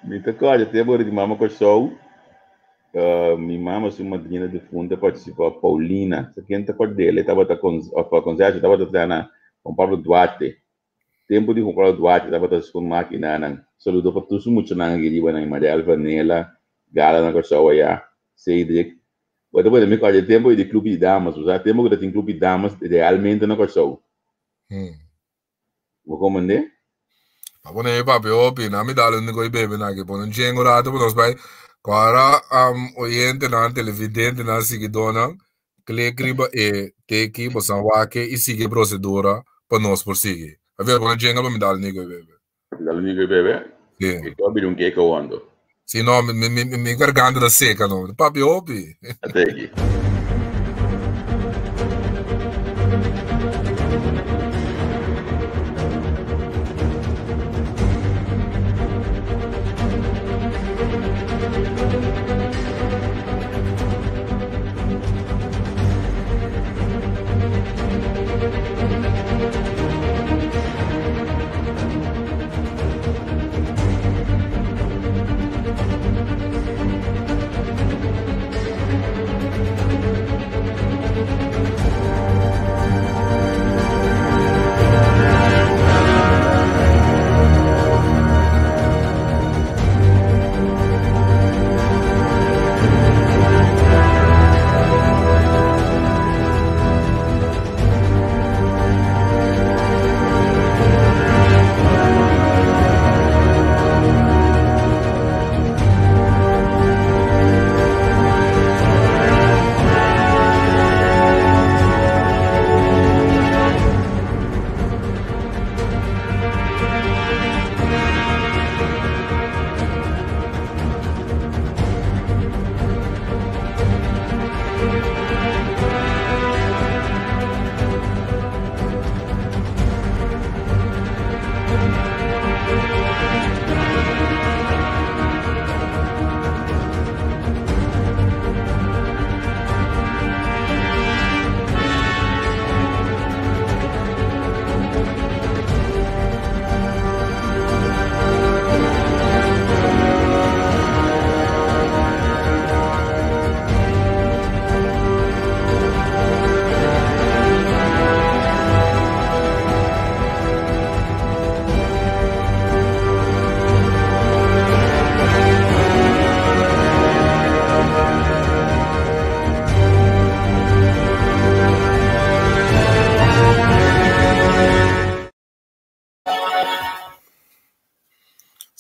Me tocou olha tempo de mama com show. Minha mama sua madrinha de fundo participou, Paulina, se quem tá com dele, estava com Zé, estava com Pablo Duarte. Tempo de comprar o Duarte, estava com máquina, não. Saludo para todos muito na Guiriba, na Imadel, Vanilla, Gala, na Corsauaia, Cedric. Depois também com o tempo de clube de damas, usar tempo que tem clube de damas realmente na Corsau. Vou comandar? Vamos aí, papi, opina, me dá um negócio bebê na que põe um chengo lá, tu nos vai, cara, oyente na televidente na seguidona, clique e tem que você vai e siga a procedura para nós por seguir. A ver, põe um chengo para me dar um negócio bebê. Dal amigo bebê? Sim. E tu abri que eu ando. Sim, não, me garganta da seca, não. Papi, opi. Até aqui.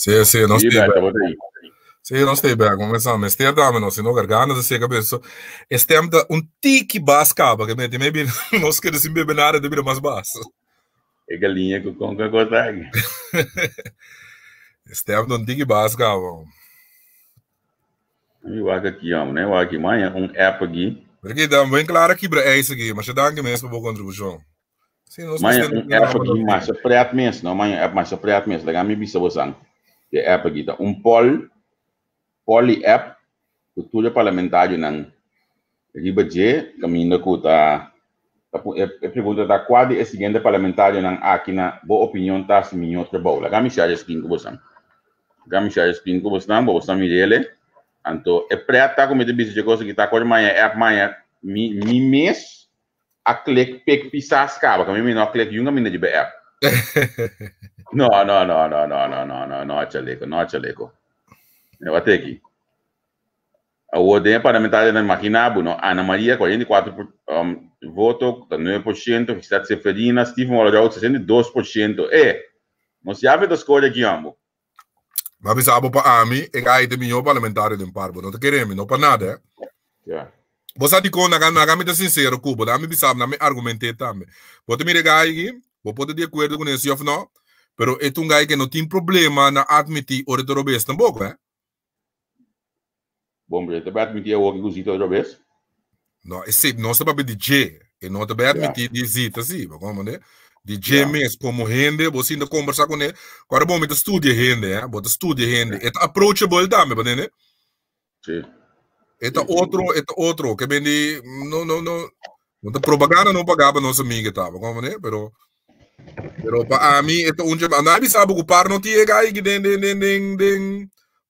Sì, non stai bene. bene. Sì, non stai bene, come siamo, stai andando, se no gargano da sei cabeça. E stiamo da un tiki basca, perché metti, maybe non schede si bebe nada de mais basso. E galinha com que consegue. Stiamo da un tiki basca, bom. Eu acho aqui, né? Eu acho que amanhã app aqui. Perché da bem claro aqui para é isso aqui, mas dá que mesmo boa contribuição. Sim, nós amanhã app aqui mais preto mesmo, não amanhã app mais preto mesmo. Legal, me bisa você. Que app aqui tá poly app, cultura parlamentar nang riba je caminho que tá pergunta da qual é seguinte parlamentar nang aqui na boa opinião tá se minha outra boa. Legal, me share screen com você. Legal, me share screen com você me dele. Então, é preta como eu disse de coisa que tá com amanhã app amanhã mi mês a click pick pisas cava, que me não click junga mina de app. Não, chaleco. Eu até aqui. A ordem parlamentar na Maquinabo, Ana Maria, 44 votos, 9%, Estado Seferina, Stephen Wallerau, 62%. Não se abre das coisas aqui, amo. Mas pensava para mim, é que aí tem melhor parlamentar de Parbo, não te queremos, não para nada, Yeah. Você diz que na me sincero, Cuba, na me pensava, na me argumentei também. Você me rega aí, você pode de acordo com isso ou não, pero é um gai que não tem problema na admitir o retorno bem tampouco, Bom, você vai admitir o que você outra vez? Não, é sempre, não se pode dizer, e não vai admitir dizer assim, como né? DJ mesmo, como rende, você ainda conversar com ele, agora bom, você estuda rende, você estuda rende, é approachable também, né? Sim. É outro, que bem de, não propaganda não pagava nossa amiga, como né? Pero para mim, é onde, não sabe que o par não tinha gai que den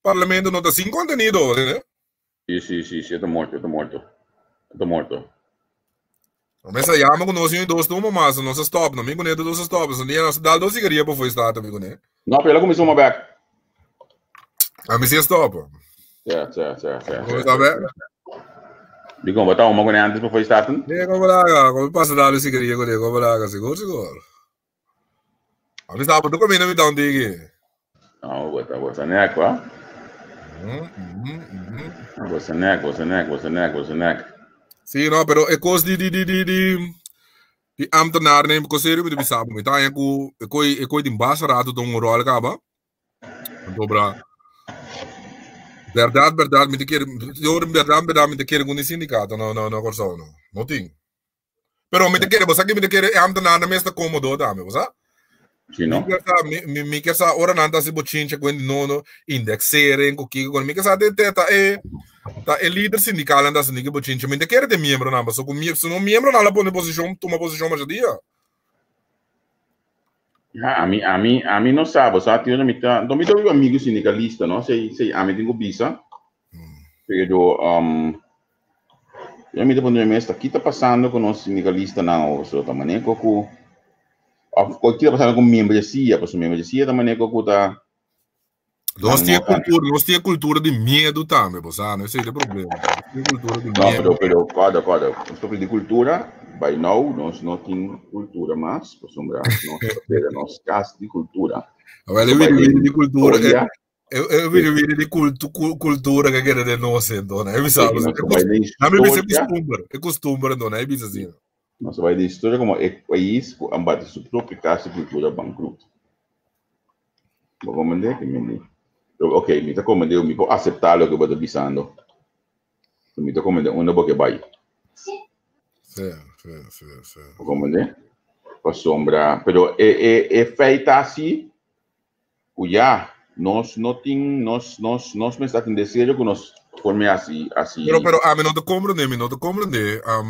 parlamento não tá sem contenido, né? Sim, está morto. Mas aí, amo que nós temos dois tomos, mas nós stop, não me conheço dois stops, não nós dá dois cigaria para foi estar também, né? Não, pela começou uma back. A mim se stop. Certo. Está bem? Digo, botar uma coisa antes para foi estar. É, como lá, como passa dar cigaria com ele, como lá, seguro. A mim estava do caminho me dá diga. Não, você neco, Você neco. Sim, não, pero é coisa de ambtenaar neem ko serio de bisabo mi ta ko de embasa rato don rol acaba dobra verdade me quer verdade me quer com sindicato não corso não tem pero me quer você que me quer ambtenaar na mesa cômodo dame você sim não me quer sa ora nanta se bochincha quando não indexere com que com me quer sa de teta é líder sindical anda assim que bochincha me quer de membro não só com se não membro não põe posição toma posição mais dia a mim não sabe só que eu não me tô amigo sindicalista não sei a mim tenho bisa pero eu me tô falando mesmo aqui tá passando com os sindicalista não só da maneira que qualquer passando com membresia para membresia da maneira que tá nós temos cultura de medo também, você sabe, esse é o problema. Cultura de medo. Não, pero cada, sobre de cultura, by now, nós não temos cultura mais, por sombra, nós casos de cultura. Olha, eu vi de cultura, eu vi de cultura que quer de nós, então, né? Eu sabe, é costume, então, né? É isso assim. Nós vai de história como é país que ambate sua própria casa de cultura bancruto. Vou comentar que me ok, mi está comendo, mi può accettare lo che vado bisando. Mi está comendo una boca vai. Sì. Comende? Per sombra, però è feita assim, já, nós me está em desejo que nós forme assim. Pero a mim não te compreende. A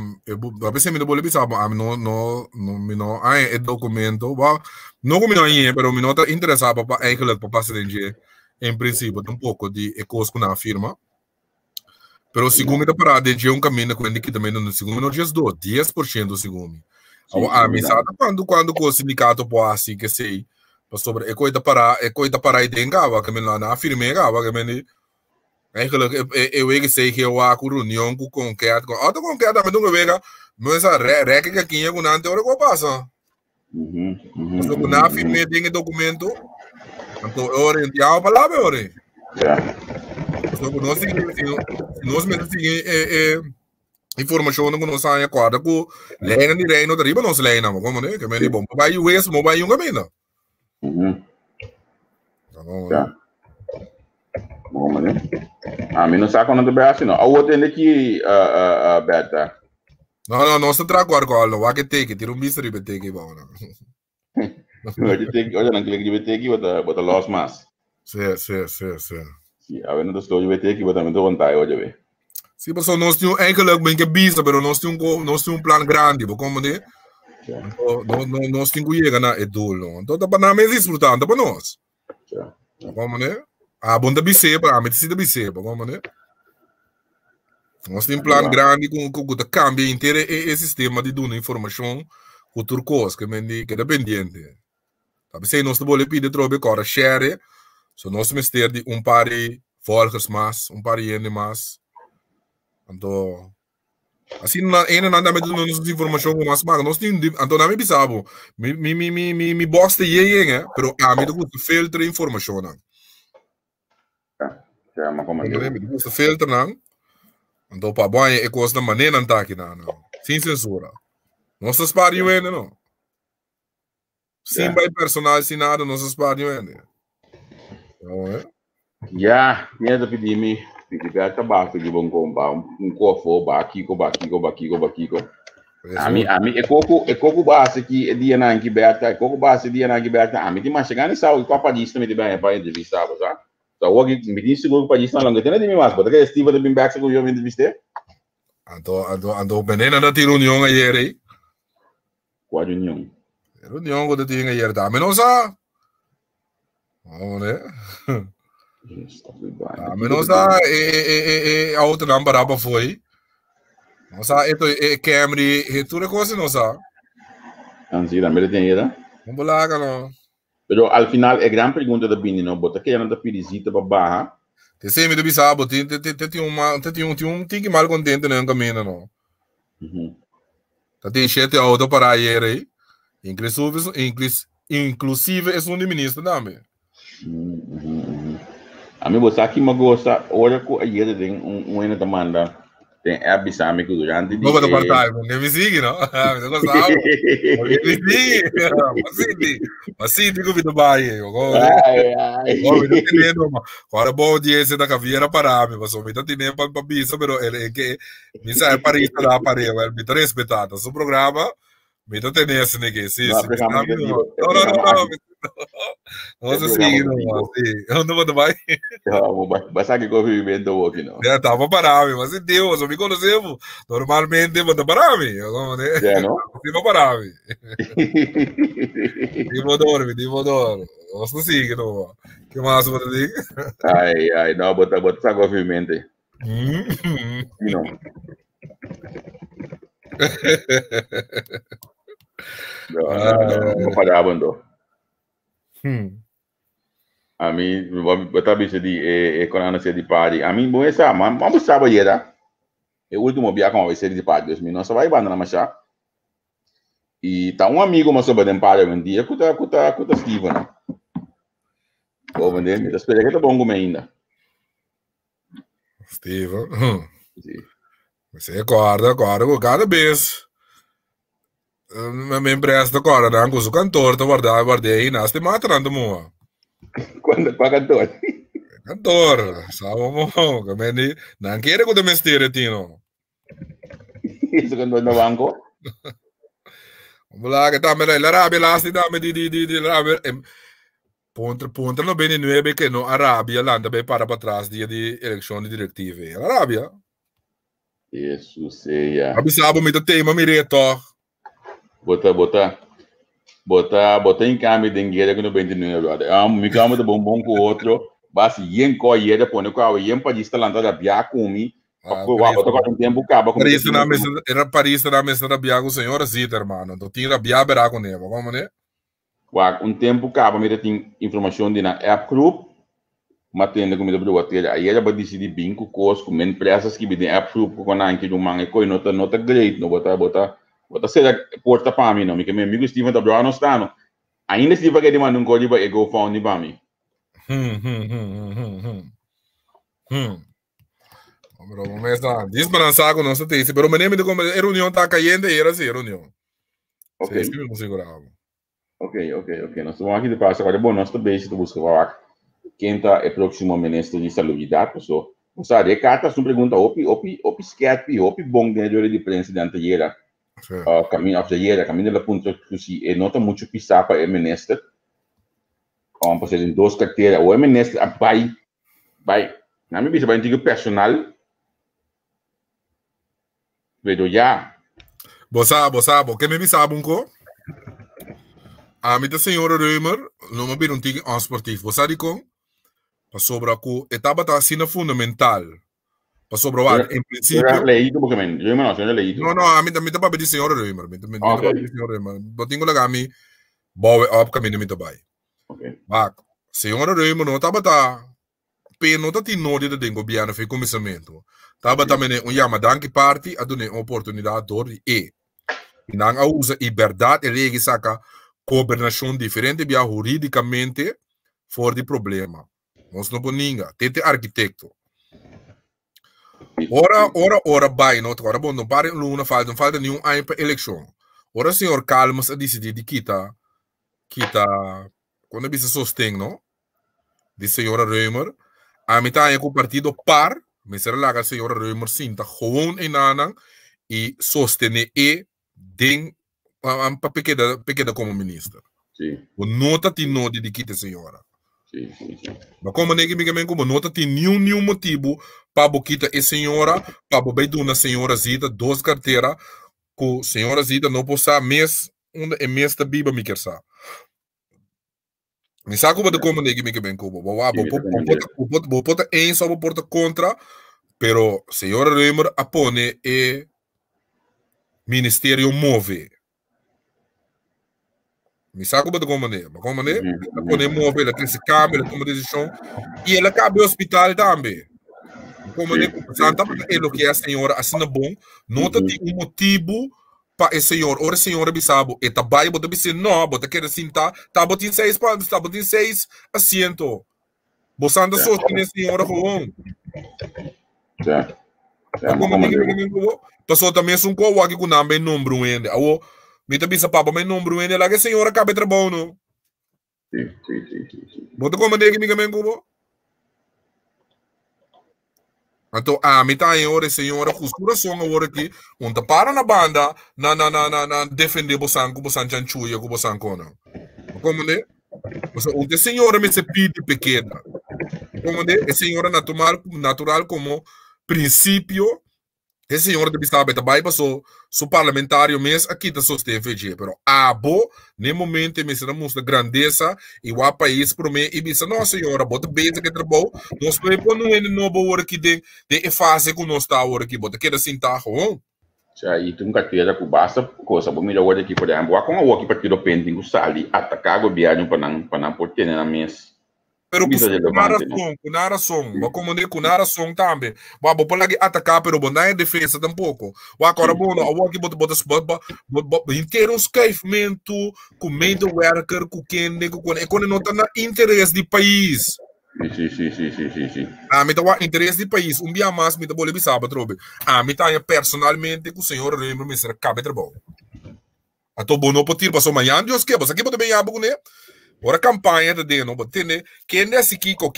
veces me boleh bisa, a mim não, é documento, não como não é, pero me não está interessado para eigenlijk para presidente. Em princípio, um pouco de ecos com a firma. Pero segundo da parada, é um caminho que também no segundo não dias 10% do segundo. A mensagem quando o sindicato pode assim que sei, sobre coisa para aí tem gava que lá na firma gava que me eigenlijk eu sei que eu a reunião com concreto, auto concreto mas não vega, mas a reca que aqui com ante hora que passa. Na firma tem documento Então, orientar a palavra, ore. Ja. Nós mesmos seguimos informação que nós saem acorda com lenha de reino da riba nós lenha, mas como né? Que me bom, vai o ex, vai um caminho. Ja. Bom, né? A mim não sabe quando é assim, não. A outra é que Berta. Não, nós estamos agora com o que tem que ter bicho riba tem que bom, não. Olha, não clique de ter que botar loss mas. Sim. Sim, a ver não estou de ter que botar muito vontade hoje ver. Sim, mas nós temos eigenlijk bem que bicho, mas nós temos plan grande, como né? Nós temos que chegar na edul, então tá para nós desfrutar, tá para nós. Como né? A bom da bice para a medicina da bice, como né? Nós temos plan grande com o cambio inteiro e sistema de dando informação com turcos que é dependente. Sabe se nós temos pedir trobe cora share, so nós mister de par de volgers mais, par de ene mais. Então assim nada me dando nossa informação mais mas nós temos então não me bisabo me bosta aí pero a me do filtro informação não mas como é me do filtro não então para bom é coisa da maneira não tá aqui não sem censura nós espalhamos ainda não sem by personal sem nada nós espalhamos ainda não é já minha da pedir-me ficar tabaco de bom comprar cofo baquico. A mim é coco base que dia na que berta, coco base dia na que berta. A mim tem mais chegando essa o copa disso me bem para entrevistar, tá? Então hoje me diz seguro para disso não longa, tem de mim mais, porque Steve da Bimbax que eu me entrevistei. Ando benena da reunião aí. Qual reunião? Reunião que tinha aí tá, menos a olha. Menos a outra namorada foi. Nossa, esto Camry, tu coisa não sabe? Anzi, da merda tem era. Vamos lá, não. Pero al final é grande pergunta da Bini, não bota que ela da pirizita para barra. Te sei me do bisabo, tem que mal contente no caminho não. Tem sete auto para aí. Inclusive é um ministro também. A mim você aqui me gosta, olha que aí tem uma demanda, tem abissame que durante não vou partar, não me siga não, eu gostava, me siga, mas sim, digo que vai, agora bom dia esse da caveira para mim, mas o me tá tendo para bisa, pero ele que me sai para isso lá para ele, me tá respeitando, o programa me tá tendo esse negócio, não se siga não, eu não vou vai. Mas sabe que eu vivo bem do aqui não. Já tava para mim, mas Deus, eu me conhecemos. Normalmente vou para mim, como né? Já não? Vou para mim. Devo dormir. Não se siga não. Que mais vou dizer? Ai, não, bota essa movimento. Não. Não parava não. A mim, vou talvez de quando se de pari. A mim, bom essa, mas vamos saber era. O último dia com a série de pari 2000, nós vai banda na marcha. E tá um amigo mas sobre dem pari um dia, cuta Steven. Vou vender, me espera que tá bom como ainda. Steven. Sim. Você acorda cada vez. Me empresta agora, não, com o cantor, tá guardei aí, nasce matrando moa. Quando cantor? Cantor, sabe mo, que não quer que o domestere tino. Isso cantor no banco? Vamos lá, que tá me la Arabia lasti dame di Arabia. Ponta no bene nueve che no Arabia landa bem para trás dia de elezioni direttive. Arabia. Isso seja. Abisabo me do tema mireto. Botar em câmbio de dinheiro que não vende nenhum lugar. Me câmbio de bombom com outro, basta yen coiera põe com a yen para estar lá da bia comi. Botar um tempo acaba com Paris na mesa era Paris na mesa da bia com senhora Zita, hermano. Então tinha bia berá com ele, como né? Um tempo acaba me tem informação de na app group, matendo comida do hotel. Aí ela vai decidir bem com coisas com empresas que bem app group com na que do mangue coi nota great, não botar ser porta para mim, não. Porque meu amigo Steven da Brown não está, não. Ainda se vai que ele manda código para ego phone para mim. Pero começa desbalançar com nosso teste, pero me lembro de como a reunião está caindo e era assim, a reunião. Ok. Sim, me segurava. Ok. Nós vamos aqui de passo agora. Bom, nós também estamos buscando quem está é próximo ministro de saúde da pessoa. Você sabe, carta sua pergunta, opi bom dentro de prensa de anteira. Caminho da ponta que se nota muito pisar para o ministro. Por exemplo, duas carteiras, o ministro vai, na minha visão, vai ter personal. Vedo já. Boçabo, que me sabe um co? A minha senhora Reumer, não me um tigre esportivo. Você sabe como? Para sobre a etapa da assina fundamental. Para sobre o em princípio. Eu leído porque eu não leído. Não, a minha tá para de senhora Reumer. Minha tá para de senhora Reumer. Botinho lá a mim, boa up caminho minha vai. Ok. Mas senhora Reumer não tá para não tá tinori da dengo biano foi começamento. Tava também chama danke party a dar uma oportunidade e não a usa liberdade e lei saca governação diferente via juridicamente for de problema. Nós não podemos tete arquiteto. Ora vai não agora bom não para não falta nenhum ano para eleição. Ora senhor Calmas a decidir de kita quando bisa sostém não de senhora Reumer a metade com o partido par mas será lá que a senhora Reumer sinta gewoon em anang e sostener den para pequena como ministra. Sim. O nota tem nota de kita senhora. Sim. Mas como ninguém como nota tem nenhum motivo para boquita e senhora para bober uma senhora zita duas carteiras com senhora zita não possa mês mês da biba me quer sa. Me saco de como ninguém como vou porta em só vou porta contra pero senhora Reumer apone e ministério move. Me saco de como apone move ela tem esse câmera toma decisão e ela cabe hospital também. Como santa é o que a senhora assina bom não tem motivo para a senhora ora senhora bisabo e tabai bota bisi não bota quer sentar tá botin 6 assento bosanda só tem a senhora com Já. Pessoal também são com aqui com nome número ainda. Awo, me também se papa meu número ainda lá que a senhora cabe trabalho não. Sim. Bota como que me gamen como? Então a mitad em hora senhora costura som agora aqui, onde para na banda na defender bosan chanchuia com bosan cona. Como né? Onde senhora me se pide pequena. Como né? A senhora natural como princípio, a senhora deve saber também passou o parlamentário mesmo aqui da sostém FG, pero abo no momento me será mostra grandeza e o país para mim e disse não senhora bota bem que trabalho nós vai pôr no novo hora aqui de fase que nós está hora aqui bota queda sentar com já e tu nunca tira com basta coisa bom melhor hora aqui por exemplo com a aqui partido pending o sali atacar o viagem para não por ter na mesa. Pero com narração, mas como nem com narração também. Mas vou falar que atacar, pero não é defesa tampouco. O agora bom, o aqui bota inteiro escrevimento, com meio worker, com quem não está na interesse do país. Sim. Me dá o interesse do país. Dia mais me dá boleh sabe trobe. Me tá personalmente com o senhor Reumer me será cabe trabalho. Então bom não pode ir para amanhã Deus que, você aqui pode bem abo com ele. Ora campanha da deno, bota tene quem é esse Kiko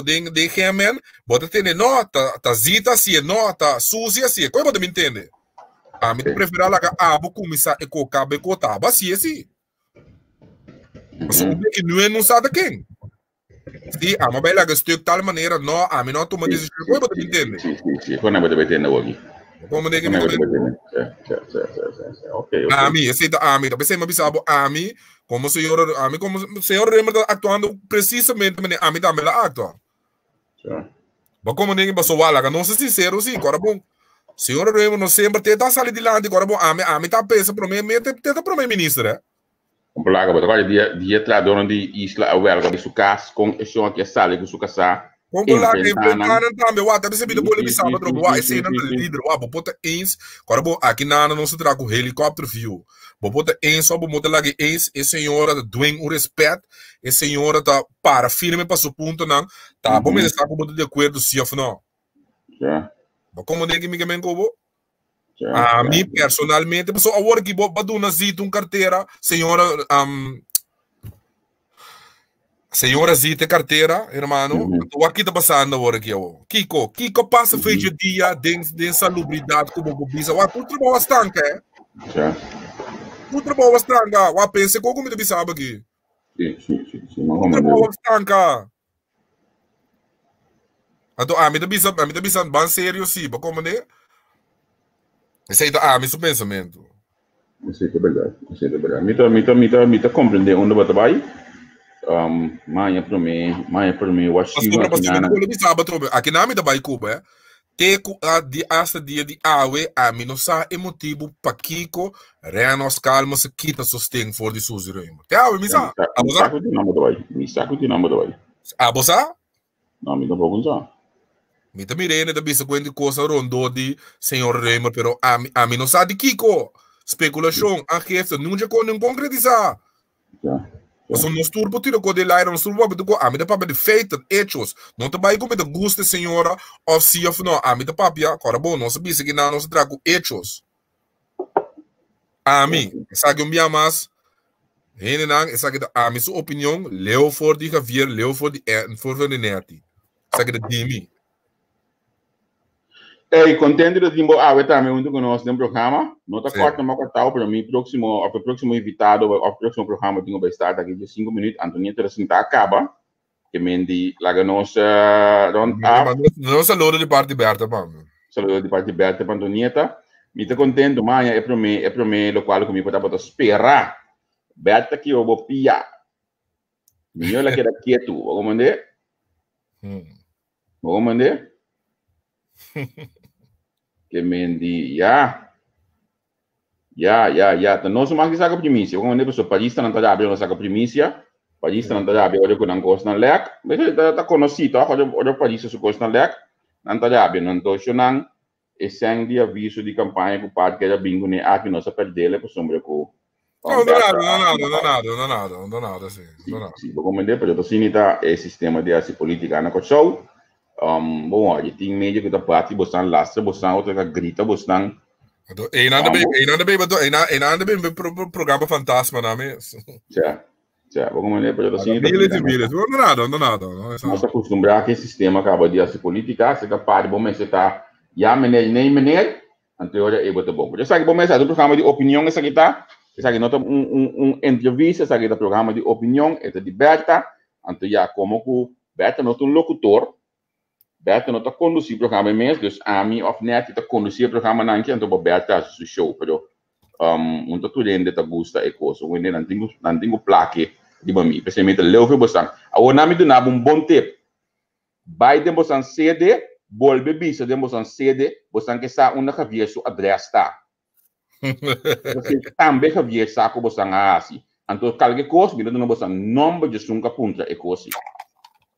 de Hemen, bota tene não tá zita se não tá sucia se, como pode me entender? Me prefiro lá que abo começar e cocar be cotar, basi assim. Mas o que não sabe quem? Se mas bem lá que estou de tal maneira, não, me não toma decisão, como pode me entender? Sim, quando vai ter na aqui. Como nem que me ok. Aceita também sem me bisabo como o senhor Reumer está atuando precisamente também lá atua. Mas como ninguém passou lá, não se sincero sim, agora bom. Senhor Reumer não sempre tenta sair de lá, agora bom, tá pensa para mim, tenta para mim ministro, né? Plaga, mas agora dia trador de isla, o velho, que su cas com esse aqui sale com su casa, Como lá que enfrentar também, o até percebido bolo de sábado, o esse ainda é líder, o bota ens, agora aqui não se traga o helicóptero view. Bota ens, só bota lá que ens, esse senhora tá doing o respeito, esse senhora tá para firme para seu ponto não, tá bom, mas está com de acordo se of não. Já. Como nem que me como? A mim personalmente, pessoa a work que bota uma zita carteira, senhora zita carteira, irmão, o aqui tá passando agora aqui, Kiko passa feito dia de salubridade como o bisa, o por trabalho estanca, Já. Por trabalho estanca, o pensa como me bisa aqui. Sim, Por trabalho estanca. Então, me bisa bem sério sim, como né? Esse aí tá, meu pensamento. Isso é verdade, isso é verdade. Me compreender onde vai trabalhar. Manhã para mim, eu acho que aqui na minha bairro Cuba, teco de essa dia de awe a mim não sabe o motivo para Kiko reanos calma se quita sustento for de suziro. Te awe me sabe? Me saco de nome do bairro. Abosa? Não, me dá pouco já. Me também rene da bisa quando coisa rondou de senhor Reimer, pero a mim não sabe de Kiko. Especulação, a jefe não já não concretizar. Já. Mas nós turbo tiro com de lá, nós turbo do a mim da papel de feito, hechos. Não te vai comer de gosto senhora, ou se of não, a mim da papel, agora bom, nós bisa que não, nós trago hechos. A mim, sabe me amas? Rene não, sabe a minha opinião, leu for de Javier, leu for de Neti. Sabe de mim. E contente de tempo, também muito conosco no programa. Não está cortando uma cortada para mim. Próximo invitado, o próximo programa tem que estar daqui de 5 minutos. Antonieta Racinta acaba. Que mendi lá que nós não saludo de parte aberta, mano. Saludo de parte aberta para Antonieta. Me está contente, amanhã é para mim, o qual comigo para esperar. Berta que eu vou piar. Minha lá que era quieto. Vou mandar. Vou mandar. Que mendi ya não se mais que saca primícia como né pessoa paulista não tá abrindo saca primícia paulista não tá abrindo com não gosta não lec mas tá conhecido olha paulista su gosta não lec não tá abrindo não tô chonang esse é de aviso de campanha com parte que era bingo né aqui não se perde ele por sombra com não nada sim como né pero assim tá esse sistema de essa política na show bom, olha, tem média que tá parte, você lastra, você outra que grita, você não. Ainda bem programa fantasma na mesa. Já, vou comentar para você. Não nada. Nós acostumamos que esse sistema acaba de ser política, se capaz, bom, mas você tá, já nem maneira, anterior é muito bom. Você sabe, bom, mas é um programa de opinião, esse aqui tá, esse aqui não tá entrevista, esse aqui tá programa de opinião, é de Berta, então já como que Berta não é um locutor. Berta não está conduzindo o programa mesmo, então a mim of net está conduzindo o programa não que então Berta faz o show, pero muito tudo ainda está gosta e coisa, o ainda não tenho plaque de mim, especialmente leu bastante. O nome do nabo bom tempo, vai de bastante CD, volve bisa de bastante CD, bastante que está onde havia sua adresse tá. Você também havia saco bastante assim, então qualquer coisa me dá no bastante nome de sunca punta e coisa.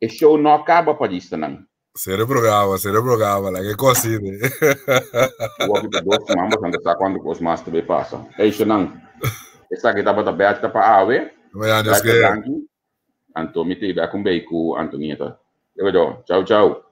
E show não acaba para isso não. Serio programa, la que così. O que dois mambos quando está quando os mais também passa. É isso não. Essa que estava aberta para ave. Mas que Anto me teve com beijo Antonieta. Eu vou. Tchau.